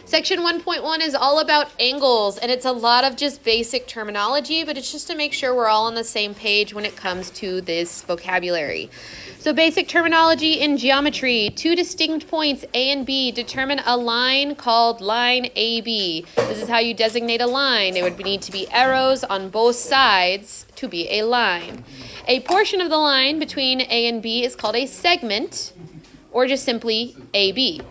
Section 1.1 is all about angles, and it's a lot of just basic terminology, but it's just to make sure we're all on the same page when it comes to this vocabulary. So basic terminology in geometry, two distinct points A and B determine a line called line AB. This is how you designate a line. There would need to be arrows on both sides to be a line. A portion of the line between A and B is called a segment, or just simply AB.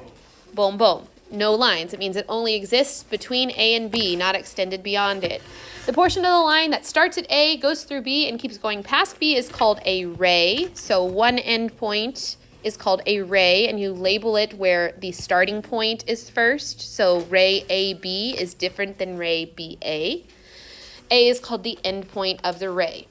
Boom, boom. No lines. It means it only exists between A and B, not extended beyond it. The portion of the line that starts at A, goes through B, and keeps going past B is called a ray. So one end point is called a ray, and you label it where the starting point is first. So ray AB is different than ray BA. A is called the end point of the ray.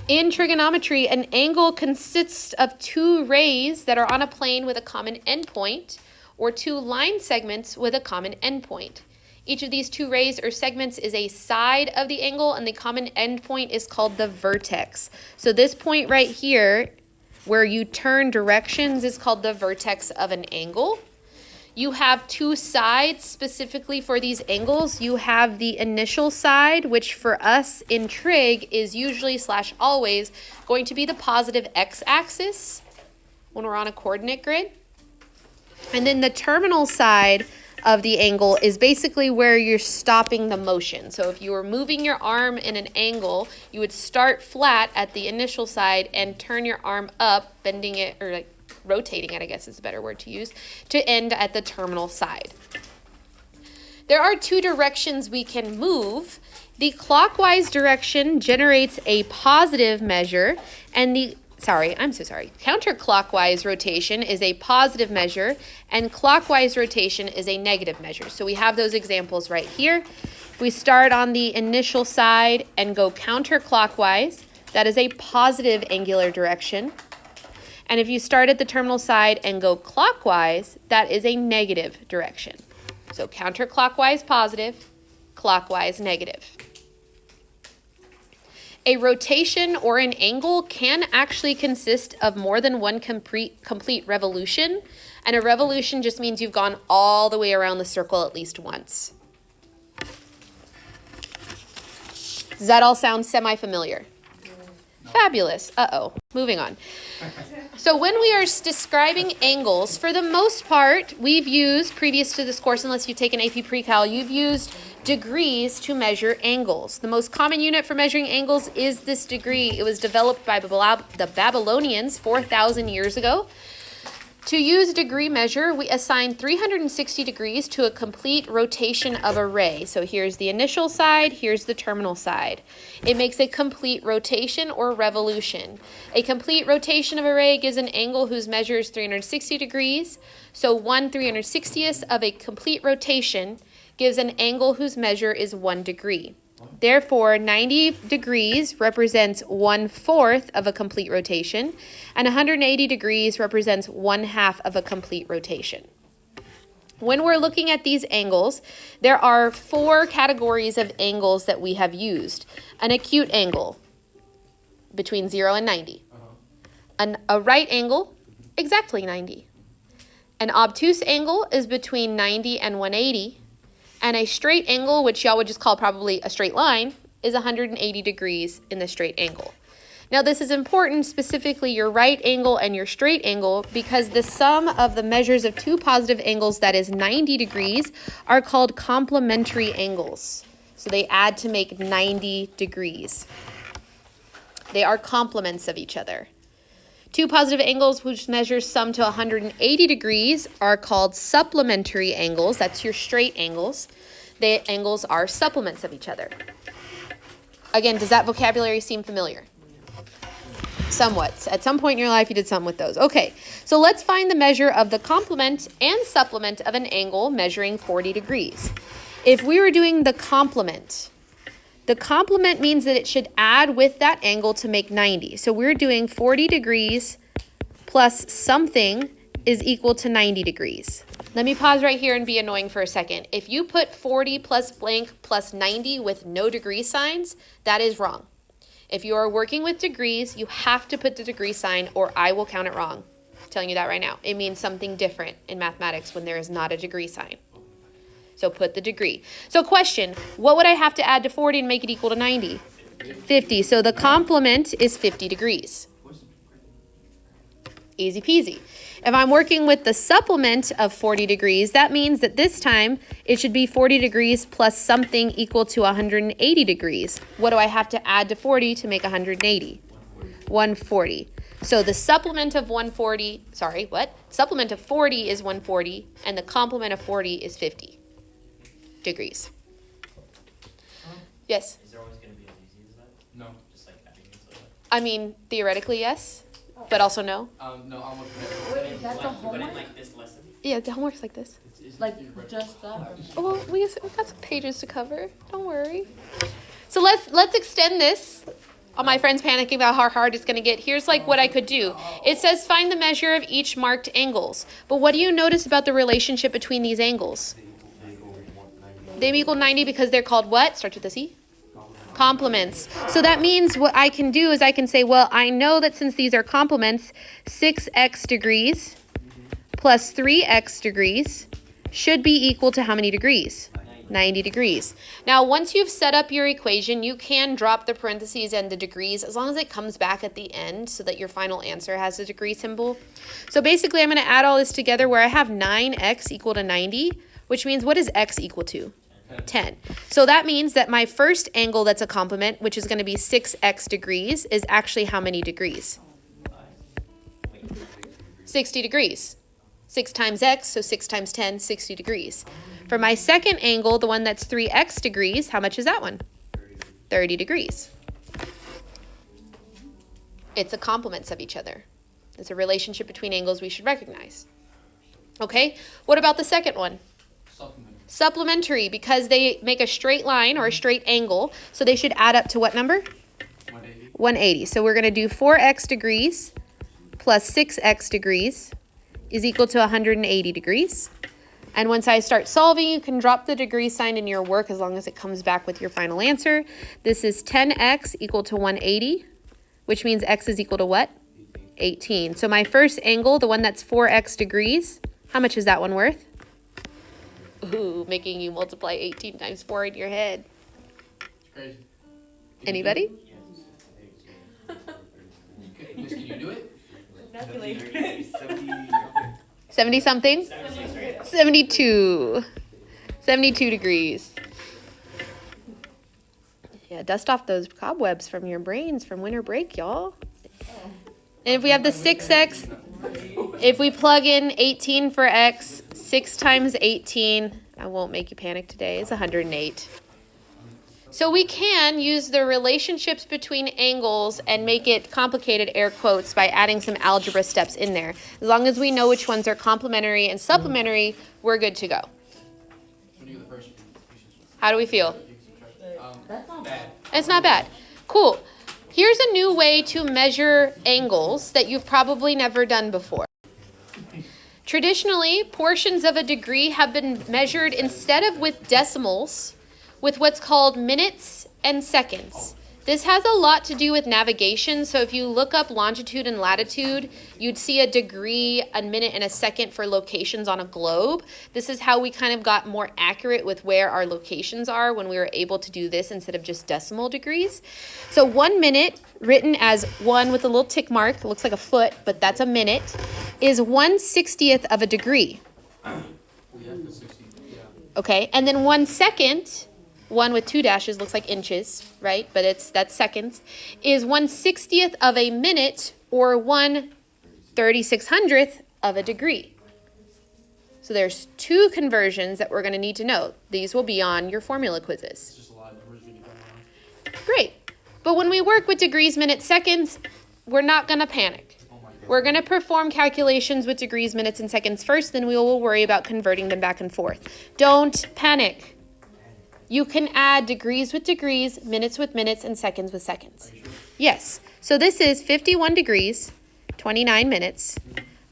In trigonometry, an angle consists of two rays that are on a plane with a common endpoint, or two line segments with a common endpoint. Each of these two rays or segments is a side of the angle, and the common endpoint is called the vertex. So this point right here, where you turn directions, is called the vertex of an angle. You have two sides specifically for these angles. You have the initial side, which for us in trig is usually / always going to be the positive x-axis when we're on a coordinate grid. And then the terminal side of the angle is basically where you're stopping the motion. So if you were moving your arm in an angle, you would start flat at the initial side and turn your arm up, bending it, or like rotating it, I guess is a better word to use, to end at the terminal side. There are two directions we can move. The clockwise direction generates a positive measure, and counterclockwise rotation is a positive measure, and clockwise rotation is a negative measure. So we have those examples right here. If we start on the initial side and go counterclockwise, that is a positive angular direction. And if you start at the terminal side and go clockwise, that is a negative direction. So counterclockwise positive, clockwise negative. A rotation or an angle can actually consist of more than one complete revolution, and a revolution just means you've gone all the way around the circle at least once. Does that all sound semi-familiar? Fabulous. Moving on. So when we are describing angles, for the most part, we've used, previous to this course, unless you've taken AP Pre-Cal, you've used degrees to measure angles. The most common unit for measuring angles is this degree. It was developed by the Babylonians 4,000 years ago. To use degree measure, we assign 360 degrees to a complete rotation of a ray. So here's the initial side, here's the terminal side. It makes a complete rotation or revolution. A complete rotation of a ray gives an angle whose measure is 360 degrees. So 1/360th of a complete rotation gives an angle whose measure is 1 degree. Therefore, 90 degrees represents 1/4 of a complete rotation, and 180 degrees represents 1/2 of a complete rotation. When we're looking at these angles, there are 4 categories of angles that we have used. An acute angle, between 0 and 90. A right angle, exactly 90. An obtuse angle is between 90 and 180. And a straight angle, which y'all would just call probably a straight line, is 180 degrees in the straight angle. Now this is important, specifically your right angle and your straight angle, because the sum of the measures of two positive angles, that is 90 degrees, are called complementary angles. So they add to make 90 degrees. They are complements of each other. Two positive angles which measure sum to 180 degrees are called supplementary angles. That's your straight angles. The angles are supplements of each other. Again, does that vocabulary seem familiar? Somewhat. At some point in your life, you did something with those. Okay, so let's find the measure of the complement and supplement of an angle measuring 40 degrees. If we were doing the complement means that it should add with that angle to make 90. So we're doing 40 degrees plus something is equal to 90 degrees. Let me pause right here and be annoying for a second. If you put 40 plus blank plus 90 with no degree signs, that is wrong. If you are working with degrees, you have to put the degree sign or I will count it wrong. Telling you that right now. It means something different in mathematics when there is not a degree sign. So put the degree. So question, what would I have to add to 40 and make it equal to 90? 50. So the complement is 50 degrees. Easy peasy. If I'm working with the supplement of 40 degrees, that means that this time it should be 40 degrees plus something equal to 180 degrees. What do I have to add to 40 to make 180? 140. So the supplement of 140, Supplement of 40 is 140, and the complement of 40 is 50 degrees. Yes? Is there always going to be as easy as that? No. Just like adding it to that? I mean, theoretically, yes, but also no. No, I'm looking Wait, that's a But in homework? like this lesson? Yeah, the homework's like this. Like just that? Or? Well, we got some pages to cover. Don't worry. So let's extend this. All my friends panicking about how hard it's going to get. Here's like what I could do. It says find the measure of each marked angles. But what do you notice about the relationship between these angles? They equal 90 because they're called what? Starts with a C? Complements. So that means what I can do is I can say, well, I know that since these are complements, 6x degrees plus 3x degrees should be equal to how many degrees? 90 degrees. Now, once you've set up your equation, you can drop the parentheses and the degrees as long as it comes back at the end so that your final answer has a degree symbol. So basically, I'm going to add all this together where I have 9x equal to 90, which means what is x equal to? 10. So that means that my first angle that's a complement, which is going to be 6x degrees, is actually how many degrees? 60 degrees. 6 times x, so 6 times 10, 60 degrees. For my second angle, the one that's 3x degrees, how much is that one? 30 degrees. It's the complements of each other. It's a relationship between angles we should recognize. Okay, what about the second one? Supplementary, because they make a straight line or a straight angle, so they should add up to what number? 180. 180. So we're going to do 4x degrees plus 6x degrees is equal to 180 degrees. And once I start solving, you can drop the degree sign in your work as long as it comes back with your final answer. This is 10x equal to 180, which means x is equal to what? 18. So my first angle, the one that's 4x degrees, how much is that one worth? Ooh, making you multiply 18 times 4 in your head. Crazy. Anybody? Miss, can you do it? 70 something? 72. 72 degrees. Yeah, dust off those cobwebs from your brains from winter break, y'all. And if we have the 6x, if we plug in 18 for x, 6 times 18, I won't make you panic today, is 108. So we can use the relationships between angles and make it complicated, air quotes, by adding some algebra steps in there. As long as we know which ones are complementary and supplementary, we're good to go. When you get the first, How do we feel? That's not bad. It's not bad. Cool. Here's a new way to measure angles that you've probably never done before. Traditionally, portions of a degree have been measured instead of with decimals, with what's called minutes and seconds. This has a lot to do with navigation, so if you look up longitude and latitude, you'd see a degree, a minute, and a second for locations on a globe. This is how we kind of got more accurate with where our locations are when we were able to do this instead of just decimal degrees. So 1 minute, written as 1 with a little tick mark, it looks like a foot, but that's a minute, is 1/60th of a degree. Okay, and then 1 second, 1 with 2 dashes looks like inches, right? But that's seconds, is 1/60th of a minute or 1/3600th of a degree. So there's 2 conversions that we're going to need to know. These will be on your formula quizzes. It's just a lot of numbers when you come around. Great. But when we work with degrees, minutes, seconds, we're not going to panic. Oh my God. We're going to perform calculations with degrees, minutes, and seconds first, then we will worry about converting them back and forth. Don't panic. You can add degrees with degrees, minutes with minutes, and seconds with seconds. Are you sure? Yes. So this is 51 degrees, 29 minutes,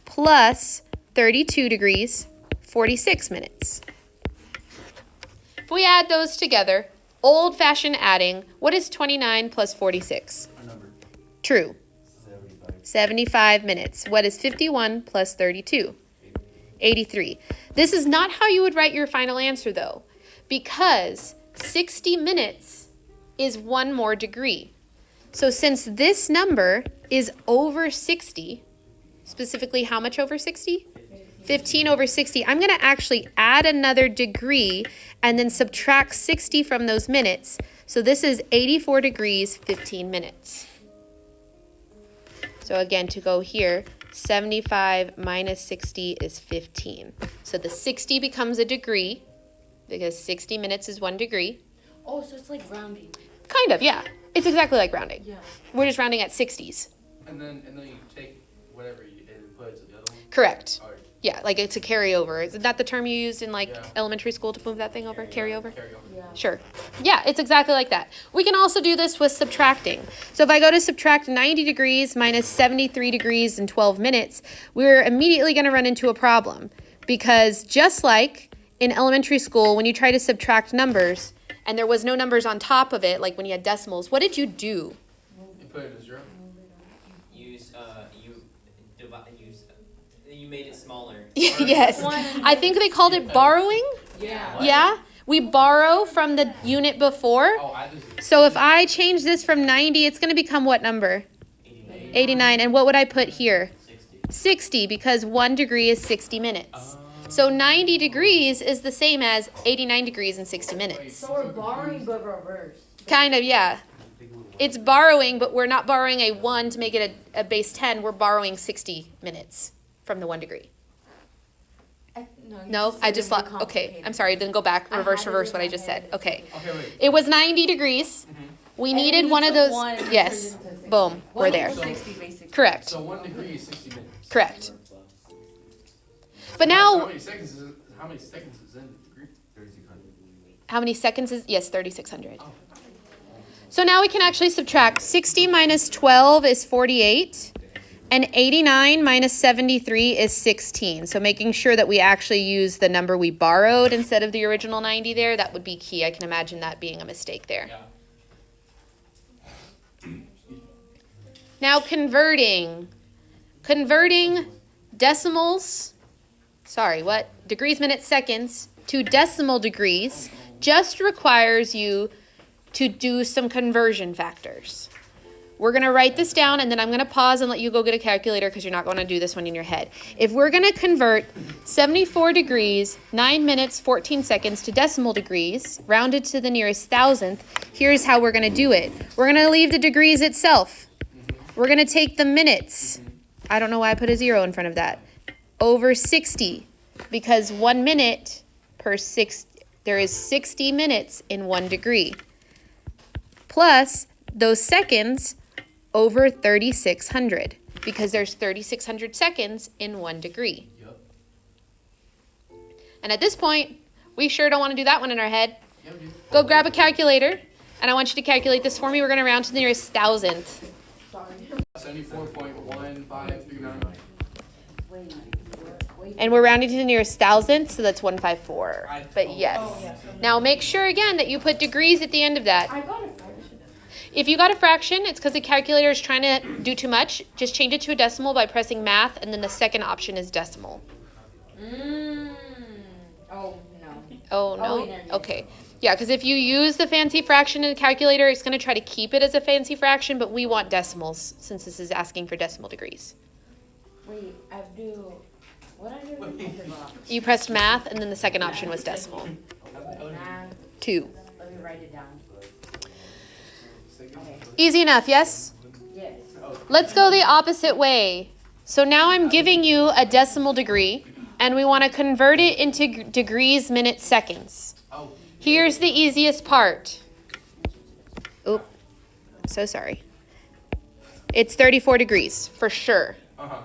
plus 32 degrees, 46 minutes. If we add those together, old-fashioned adding, what is 29 plus 46? Our number. True. 75. 75 minutes. What is 51 plus 32? 83. This is not how you would write your final answer, though, because 60 minutes is one more degree. So since this number is over 60, specifically how much over 60? 15 over 60. I'm going to actually add another degree and then subtract 60 from those minutes. So this is 84 degrees, 15 minutes. So again, to go here, 75 minus 60 is 15. So the 60 becomes a degree because 60 minutes is 1 degree. Oh, so it's like rounding. Kind of, yeah. It's exactly like rounding. Yeah. We're just rounding at 60s. And then you take whatever you did and put it to the other one. Correct. All right. Yeah, like it's a carryover. Is that the term you used in like Yeah. elementary school to move that thing over? Carryover? Carry over. Yeah. Sure. Yeah, it's exactly like that. We can also do this with subtracting. So if I go to subtract 90 degrees minus 73 degrees in 12 minutes, we're immediately going to run into a problem. Because just like in elementary school, when you try to subtract numbers and there was no numbers on top of it, like when you had decimals, what did you do? You put it to 0. You made it smaller. Yes. I think they called it borrowing. Yeah. What? Yeah? We borrow from the unit before. Oh, I just. So if I change this from 90, it's going to become what number? 89. And what would I put here? 60. 60, because 1 degree is 60 minutes. So 90 degrees is the same as 89 degrees in 60 minutes. So we're borrowing but reverse. Kind of, yeah. It's borrowing, but we're not borrowing a 1 to make it a base 10. We're borrowing 60 minutes from the 1 degree. No, I just thought, okay, I'm sorry, then go back, reverse what I just said. Okay. Okay, wait. It was 90 degrees. We needed one of those. Yes. Boom, we're there. 60 basically. Correct. So 1 degree is 60 minutes. Correct. But So how now, many seconds is in the degree? 3600. how many seconds is, yes, 3,600. So now we can actually subtract. 60 minus 12 is 48. And 89 minus 73 is 16. So making sure that we actually use the number we borrowed instead of the original 90 there, that would be key. I can imagine that being a mistake there. Yeah. Now converting. Converting decimals, degrees, minutes, seconds, to decimal degrees just requires you to do some conversion factors. We're going to write this down, and then I'm going to pause and let you go get a calculator because you're not going to do this one in your head. If we're going to convert 74 degrees, 9 minutes, 14 seconds to decimal degrees, rounded to the nearest thousandth, here's how we're going to do it. We're going to leave the degrees itself. We're going to take the minutes. I don't know why I put a 0 in front of that. Over 60, because 1 minute per 6, there is 60 minutes in 1 degree. Plus those seconds over 3,600, because there's 3,600 seconds in 1 degree. Yep. And at this point, we sure don't want to do that one in our head. Yep, dude. Go grab a calculator, and I want you to calculate this for me. We're going to round to the nearest thousandth. 74.1539. And we're rounding to the nearest thousandth, so that's 154. But yes. Now make sure again that you put degrees at the end of that. I got a fraction. If you got a fraction, it's because the calculator is trying to do too much. Just change it to a decimal by pressing math, and then the second option is decimal. Oh, no. Oh, no? wait, no. Okay. Yeah, because if you use the fancy fraction in the calculator, it's going to try to keep it as a fancy fraction, but we want decimals since this is asking for decimal degrees. Wait, I do. What I do? I forgot. You pressed math, and then the second option was decimal. Nah, 2. let me write it down. Okay. Easy enough, yes? Yes. Let's go the opposite way. So now I'm giving you a decimal degree, and we want to convert it into degrees, minutes, seconds. Oh. Here's the easiest part. Oop, so sorry. It's 34 degrees, for sure. Uh-huh.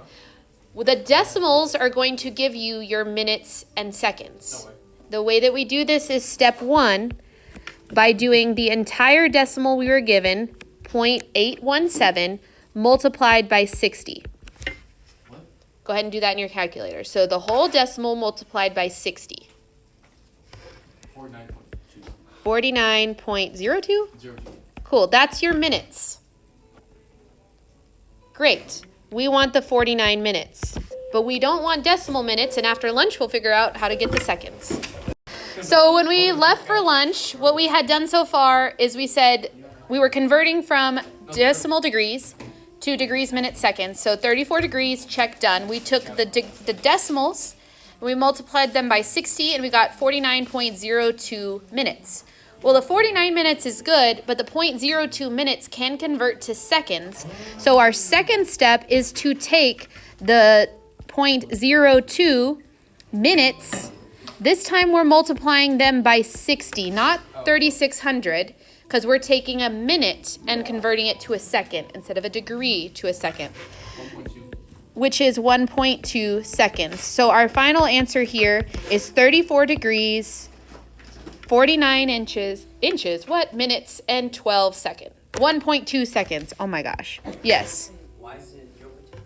Well, the decimals are going to give you your minutes and seconds. No way. The way that we do this is step 1, by doing the entire decimal we were given, 0.817, multiplied by 60. What? Go ahead and do that in your calculator. So the whole decimal multiplied by 60. 49.2. 49.02? 02. Cool, that's your minutes. Great. we want the 49 minutes. But we don't want decimal minutes, and after lunch we'll figure out how to get the seconds. So when we left for lunch, what we had done so far is we said we were converting from decimal degrees to degrees, minutes, seconds. So 34 degrees, check, done. We took the decimals, and we multiplied them by 60, and we got 49.02 minutes. Well, the 49 minutes is good, but the 0.02 minutes can convert to seconds. So our second step is to take the 0.02 minutes. This time we're multiplying them by 60, not 3,600, because we're taking a minute and converting it to a second instead of a degree to a second, which is 1.2 seconds. So our final answer here is 34 degrees, 49 minutes, and 12 seconds. 1.2 seconds. Oh my gosh. Yes. Why is it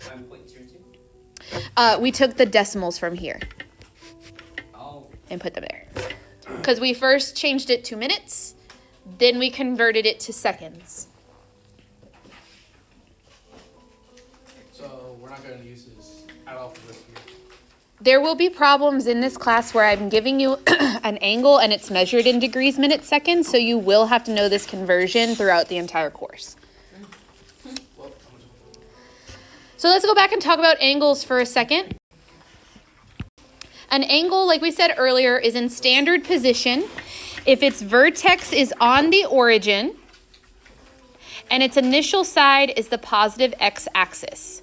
1.02? We took the decimals from here Oh. and put them there. Because we first changed it to minutes, then we converted it to seconds. So we're not going to use this at all for this year. There will be problems in this class where I'm giving you an angle and it's measured in degrees, minutes, seconds, so you will have to know this conversion throughout the entire course. So let's go back and talk about angles for a second. An angle, like we said earlier, is in standard position if its vertex is on the origin and its initial side is the positive x-axis.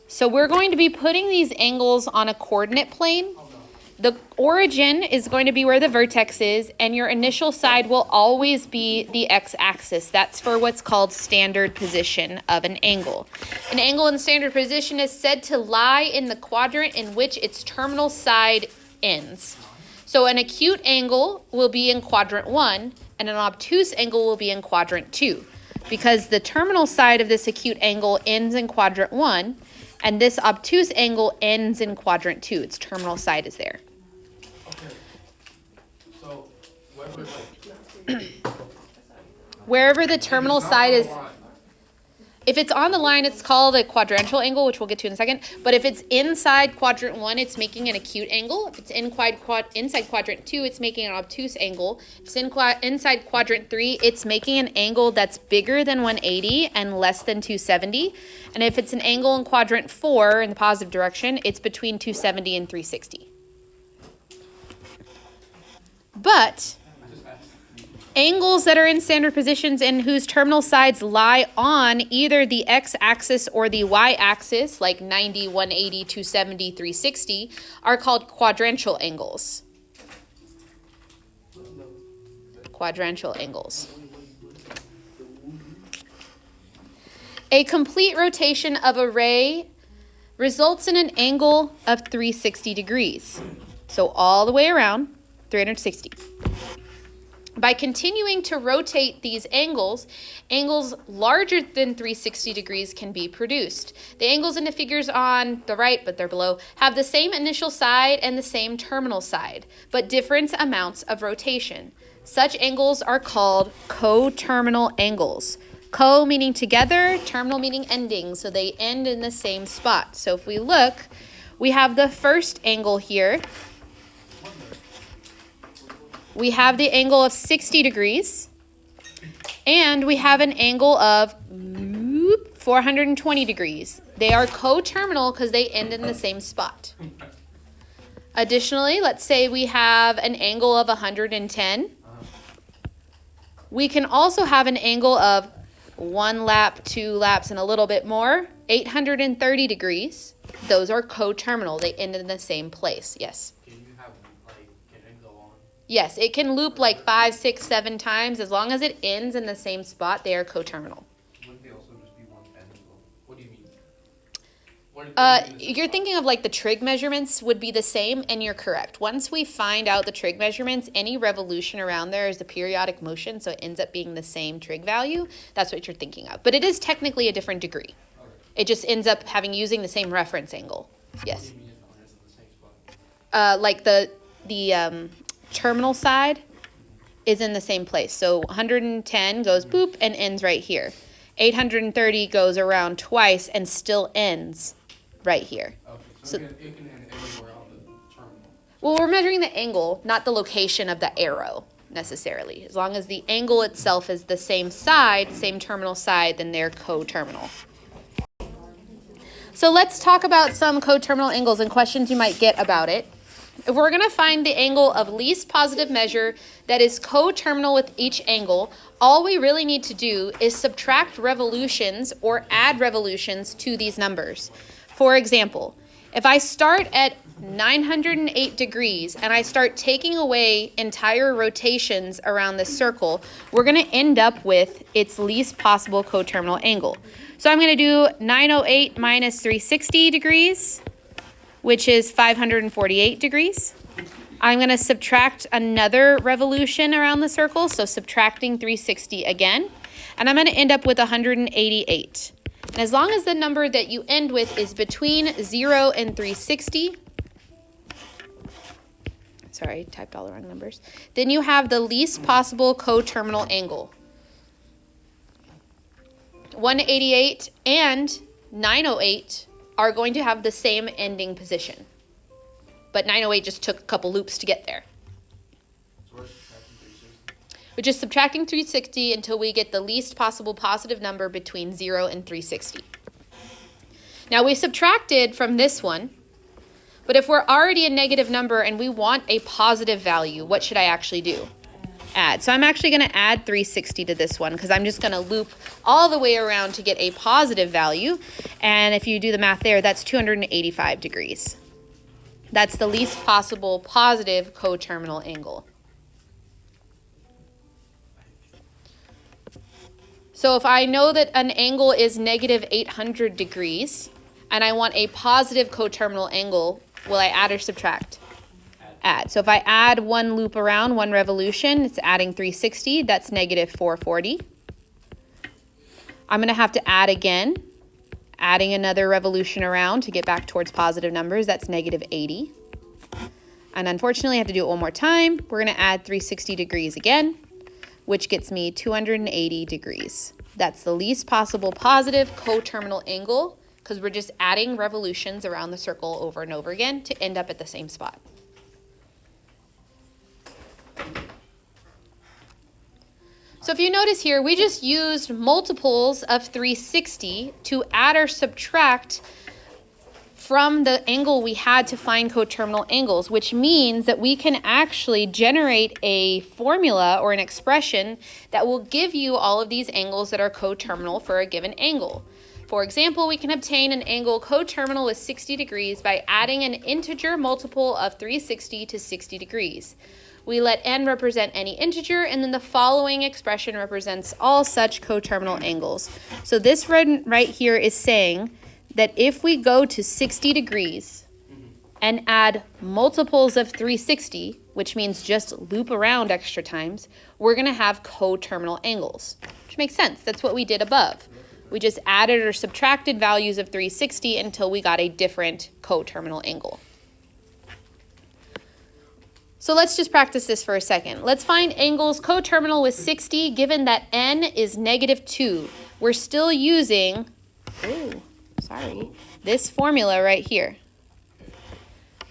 So we're going to be putting these angles on a coordinate plane. The origin is going to be where the vertex is, and your initial side will always be the x-axis. That's for what's called standard position of an angle. An angle in standard position is said to lie in the quadrant in which its terminal side ends. So an acute angle will be in quadrant 1, and an obtuse angle will be in quadrant 2, because the terminal side of this acute angle ends in quadrant 1, and this obtuse angle ends in quadrant 2. Its terminal side is there. Okay. So, Wherever the terminal side is, if it's on the line, it's called a quadrantial angle, which we'll get to in a second. But if it's inside quadrant 1, it's making an acute angle. If it's inside quadrant 2, it's making an obtuse angle. If it's inside quadrant 3, it's making an angle that's bigger than 180 and less than 270. And if it's an angle in quadrant 4 in the positive direction, it's between 270 and 360. But angles that are in standard positions and whose terminal sides lie on either the x-axis or the y-axis, like 90, 180, 270, 360, are called quadrantial angles. Quadrantial angles. A complete rotation of a ray results in an angle of 360 degrees. So all the way around, 360. By continuing to rotate these angles, angles larger than 360 degrees can be produced. The angles in the figures on the right, but they're below, have the same initial side and the same terminal side, but different amounts of rotation. Such angles are called coterminal angles. Co meaning together, terminal meaning ending, so they end in the same spot. So if we look, we have the first angle here. We have the angle of 60 degrees, and we have an angle of 420 degrees. They are coterminal because they end in the same spot. Additionally, let's say we have an angle of 110. We can also have an angle of 1 lap, 2 laps, and a little bit more, 830 degrees. Those are coterminal. They end in the same place. Yes. Yes, it can loop like 5, 6, 7 times. As long as it ends in the same spot, they are coterminal. Wouldn't they also just be 110 as well? What do you mean? You're thinking of like the trig measurements would be the same, and you're correct. Once we find out the trig measurements, any revolution around there is a periodic motion, so it ends up being the same trig value. That's what you're thinking of. But it is technically a different degree. Okay. It just ends up using the same reference angle. Yes. What do you mean it ends in the same spot? Like the terminal side is in the same place. So 110 goes boop and ends right here. 830 goes around twice and still ends right here. Okay, So- so it can end anywhere on the terminal. Well, we're measuring the angle, not the location of the arrow necessarily. As long as the angle itself is the same side, same terminal side, then they're coterminal. So let's talk about some coterminal angles and questions you might get about it. If we're going to find the angle of least positive measure that is coterminal with each angle, all we really need to do is subtract revolutions or add revolutions to these numbers. For example, if I start at 908 degrees and I start taking away entire rotations around the circle, we're going to end up with its least possible coterminal angle. So I'm going to do 908 minus 360 degrees, which is 548 degrees. I'm going to subtract another revolution around the circle, so subtracting 360 again, and I'm going to end up with 188. And as long as the number that you end with is between 0 and 360, sorry, typed all the wrong numbers, then you have the least possible coterminal angle. 188 and 908 are going to have the same ending position. But 908 just took a couple loops to get there. So we're subtracting 360. We're just subtracting 360 until we get the least possible positive number between 0 and 360. Now we subtracted from this one, but if we're already a negative number and we want a positive value, what should I actually do? Add. So I'm actually going to add 360 to this one because I'm just going to loop all the way around to get a positive value. And if you do the math there, that's 285 degrees. That's the least possible positive coterminal angle. So if I know that an angle is negative 800 degrees and I want a positive coterminal angle, will I add or subtract? Add. So if I add one loop around, one revolution, it's adding 360. That's negative 440. I'm going to have to add again, adding another revolution around to get back towards positive numbers. That's negative 80. And unfortunately, I have to do it one more time. We're going to add 360 degrees again, which gets me 280 degrees. That's the least possible positive coterminal angle because we're just adding revolutions around the circle over and over again to end up at the same spot. So if you notice here, we just used multiples of 360 to add or subtract from the angle we had to find coterminal angles, which means that we can actually generate a formula or an expression that will give you all of these angles that are coterminal for a given angle. For example, we can obtain an angle coterminal with 60 degrees by adding an integer multiple of 360 to 60 degrees. We let n represent any integer, and then the following expression represents all such coterminal angles. So this right here is saying that if we go to 60 degrees and add multiples of 360, which means just loop around extra times, we're going to have coterminal angles, which makes sense. That's what we did above. We just added or subtracted values of 360 until we got a different coterminal angle. So let's just practice this for a second. Let's find angles coterminal with 60 given that n is negative 2. We're still using, this formula right here.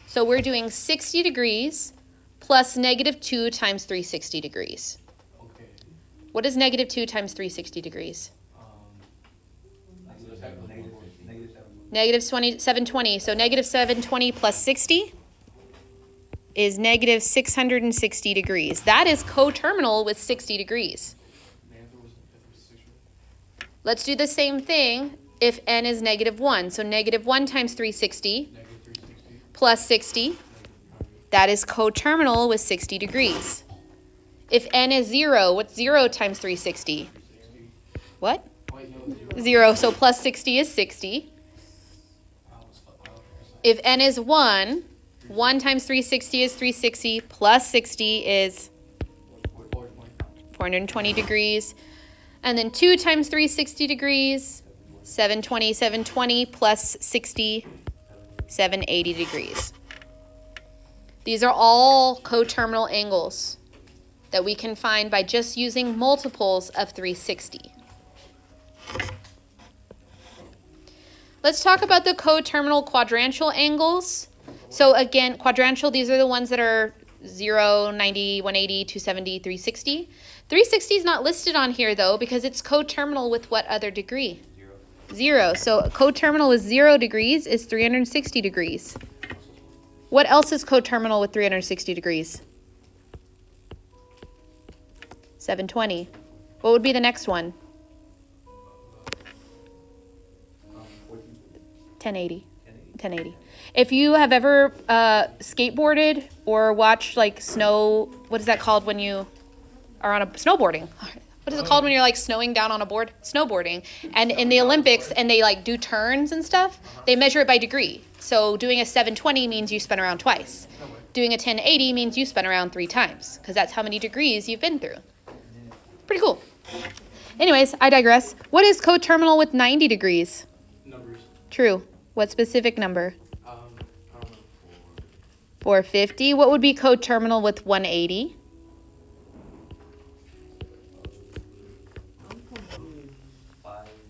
So we're doing 60 degrees plus negative 2 times 360 degrees. Okay. What is negative 2 times 360 degrees? Negative 720. So negative 720 plus 60 is negative 660 degrees. That is coterminal with 60 degrees. Let's do the same thing if n is negative 1. So negative 1 times 360 plus 60, that is coterminal with 60 degrees. If n is 0, what's 0 times 360? What? 0, so plus 60 is 60. If n is 1, 1 times 360 is 360, plus 60 is 420 degrees. And then 2 times 360 degrees, 720, 720, plus 60, 780 degrees. These are all coterminal angles that we can find by just using multiples of 360. Let's talk about the coterminal quadrantial angles. So again, quadrantial, these are the ones that are 0, 90, 180, 270, 360. 360 is not listed on here though because it's coterminal with what other degree? 0. So coterminal with 0 degrees is 360 degrees. What else is coterminal with 360 degrees? 720. What would be the next one? 1080. 1080. If you have ever skateboarded or watched like snow, what is that called when you are on a snowboarding? What is it called when you're like snowing down on a board? Snowboarding. And in the Olympics and they like do turns and stuff, they measure it by degree. So doing a 720 means you spin around twice. Doing a 1080 means you spin around 3 times because that's how many degrees you've been through. Pretty cool. Anyways, I digress. What is coterminal with 90 degrees? Numbers. True. What specific number? I don't know. 450. What would be coterminal with 180?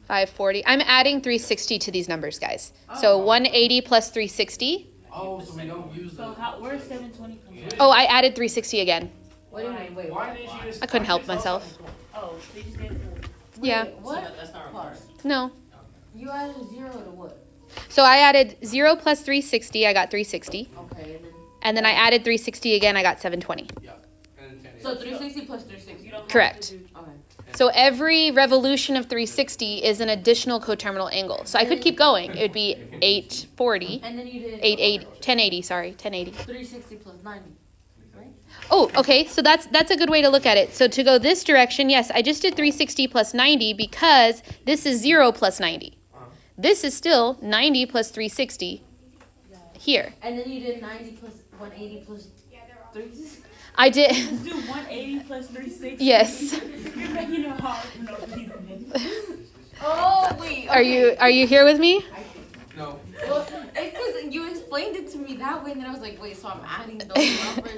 540. I'm adding 360 to these numbers, guys. So 180 plus 360. Oh, so we don't use So where's 720 come from? Oh, I added 360 again. What do you mean? Wait, Why didn't you just? I couldn't help myself. Oh, they just gave it. Yeah. what? That's not required. No. You added 0 to what? So I added 0 plus 360. I got 360. Okay, and then. And then I added 360 again. I got 720. Yeah. And then 1080. So 360 plus 360. You don't have Correct. to do- Okay. So every revolution of 360 is an additional coterminal angle. So I could keep going. It would be 840. And then you did 880. 1080, sorry. 1080. 360 plus 90. Right? Oh, okay. So that's a good way to look at it. So to go this direction, yes, I just did 360 plus 90 because this is 0 plus 90. This is still 90 plus 360 here. And then you did 90 plus 180 plus 360. I did. Let's do 180 plus 360. Yes. You're making it hard for no reason. Oh, wait. Are you here with me? No. Well, it's because you explained it to me that way, and then I was like, wait, so I'm adding those numbers.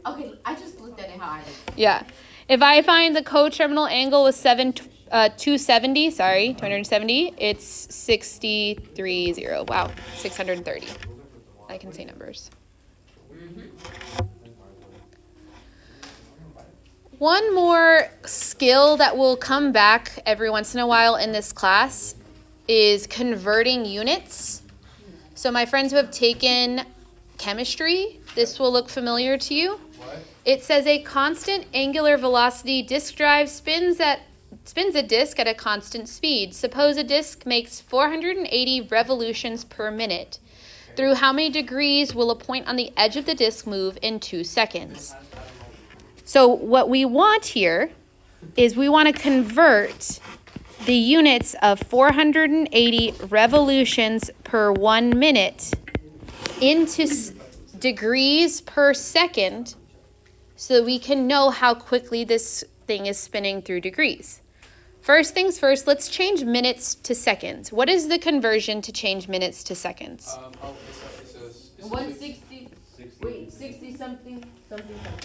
Okay, I just looked at it how I did. Yeah. If I find the coterminal angle with 270, sorry, 270, it's 630. Wow, 630. I can say numbers. One more skill that will come back every once in a while in this class is converting units. So my friends who have taken chemistry, this will look familiar to you. What? It says a constant angular velocity disk drive spins a disk at a constant speed. Suppose a disk makes 480 revolutions per minute. Through how many degrees will a point on the edge of the disk move in 2 seconds? So what we want here is we want to convert the units of 480 revolutions per 1 minute into degrees per second so we can know how quickly this thing is spinning through degrees. First things first, let's change minutes to seconds. What is the conversion to change minutes to seconds? It's 160. Wait, 60 something.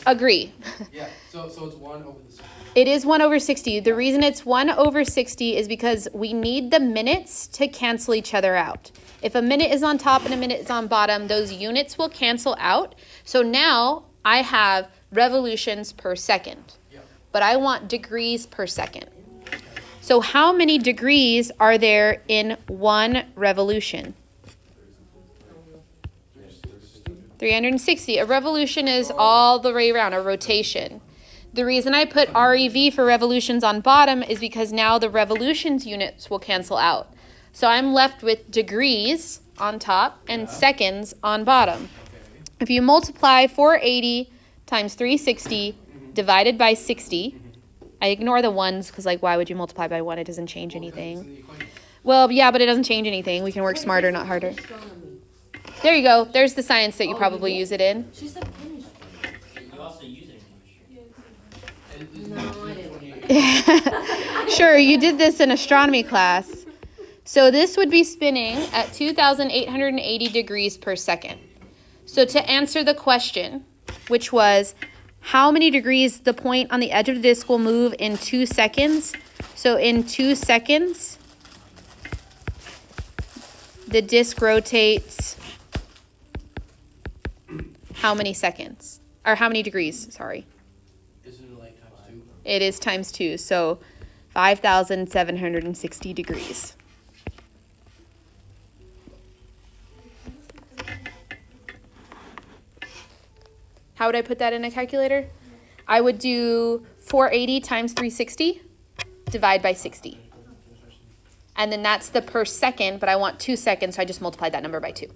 Agree. Yeah. So it's 1 over the 60. It is 1 over 60. The reason it's 1 over 60 is because we need the minutes to cancel each other out. If a minute is on top and a minute is on bottom, those units will cancel out. So now I have revolutions per second, but I want degrees per second. So how many degrees are there in 1 revolution? 360. A revolution is all the way around, a rotation. The reason I put REV for revolutions on bottom is because now the revolutions units will cancel out. So I'm left with degrees on top and seconds on bottom. If you multiply 480 times 360 divided by 60, I ignore the ones because, like, why would you multiply by 1? It doesn't change anything. Well, yeah, but it doesn't change anything. We can work smarter, not harder. There you go. There's the science that you probably use it in. She said chemistry. You also use it in chemistry. No, I didn't. Sure, you did this in astronomy class. So this would be spinning at 2,880 degrees per second. So to answer the question, which was how many degrees the point on the edge of the disk will move in 2 seconds. So in 2 seconds, the disc rotates how many seconds? Or how many degrees, sorry. Isn't it like times 2? It is times 2, so 5,760 degrees. How would I put that in a calculator? I would do 480 times 360, divide by 60. And then that's the per second, but I want 2 seconds, so I just multiplied that number by 2.